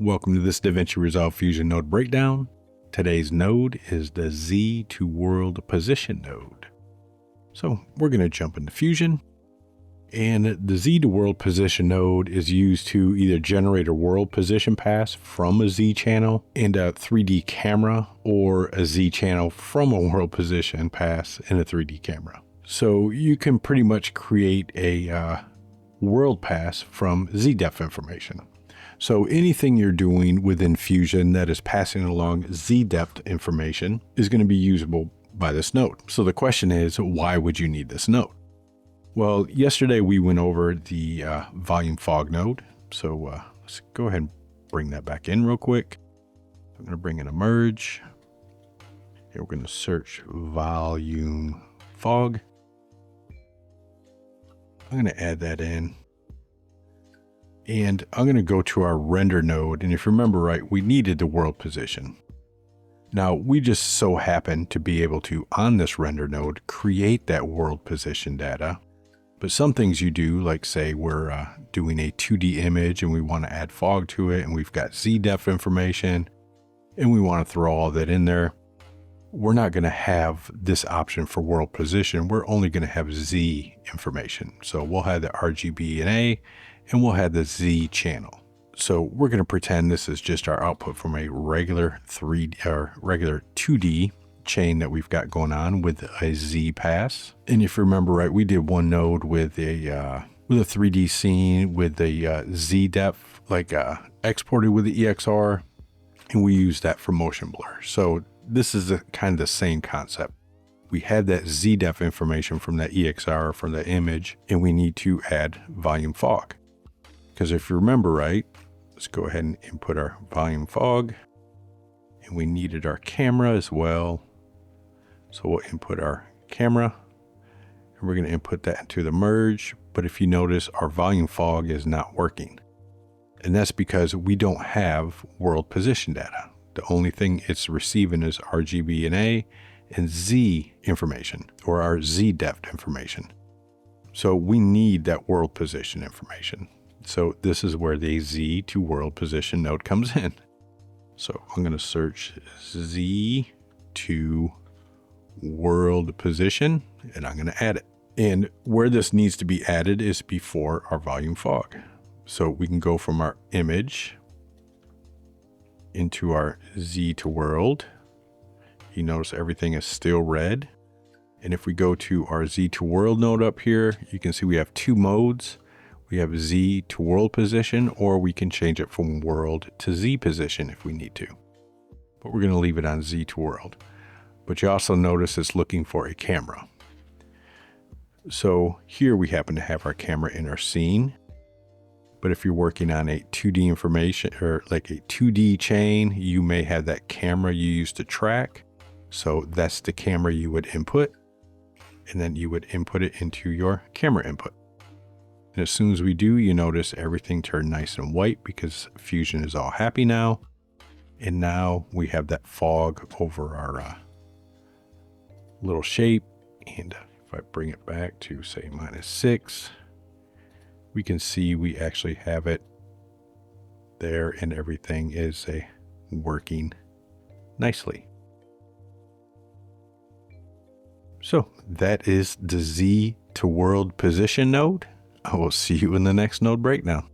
Welcome to this DaVinci Resolve Fusion node breakdown. Today's node is the Z to World Position node. So we're going to jump into Fusion. And the Z to World Position node is used to either generate a world position pass from a Z channel and a 3D camera, or a Z channel from a world position pass in a 3D camera. So you can pretty much create a world pass from Z-depth information. So anything you're doing within Fusion that is passing along Z-depth information is going to be usable by this node. So the question is, why would you need this node? Well, yesterday we went over the volume fog node. So let's go ahead and bring that back in real quick. I'm going to bring in a merge. Here we're going to search volume fog. I'm going to add that in. And I'm going to go to our render node. And if you remember right, we needed the world position. Now we just so happen to be able to, on this render node, create that world position data. But some things you do, like say we're doing a 2D image and we want to add fog to it, and we've got Z-depth information and we want to throw all that in there. We're not going to have this option for world position. We're only going to have Z information. So we'll have the RGB and A, and we'll have the Z channel. So we're going to pretend this is just our output from a regular 2D chain that we've got going on with a Z pass. And if you remember right, we did one node with a 3D scene with a Z depth, like exported with the EXR, and we use that for motion blur. So this is kind of the same concept. We had that Z depth information from that EXR, from the image, and we need to add volume fog. Because if you remember right, let's go ahead and input our volume fog, and we needed our camera as well. So we'll input our camera, and we're going to input that into the merge. But if you notice, our volume fog is not working. And that's because we don't have world position data. The only thing it's receiving is RGB and A and Z information, or our Z depth information. So we need that world position information. So this is where the Z to world position node comes in. So I'm going to search Z to world position, and I'm going to add it. And where this needs to be added is before our volume fog. So we can go from our image into our Z to world. You notice everything is still red. And if we go to our Z to world node up here, you can see we have two modes. We have Z to world position, or we can change it from world to Z position if we need to. But we're going to leave it on Z to world. But you also notice it's looking for a camera. So here we happen to have our camera in our scene. But if you're working on a 2D information, or like a 2D chain, you may have that camera you use to track. So that's the camera you would input, and then you would input it into your camera input. And as soon as we do, you notice everything turned nice and white because Fusion is all happy now. And now we have that fog over our little shape. And if I bring it back to say -6, we can see we actually have it there, and everything is working nicely. So that is the Z to world position node. I will see you in the next node breakdown.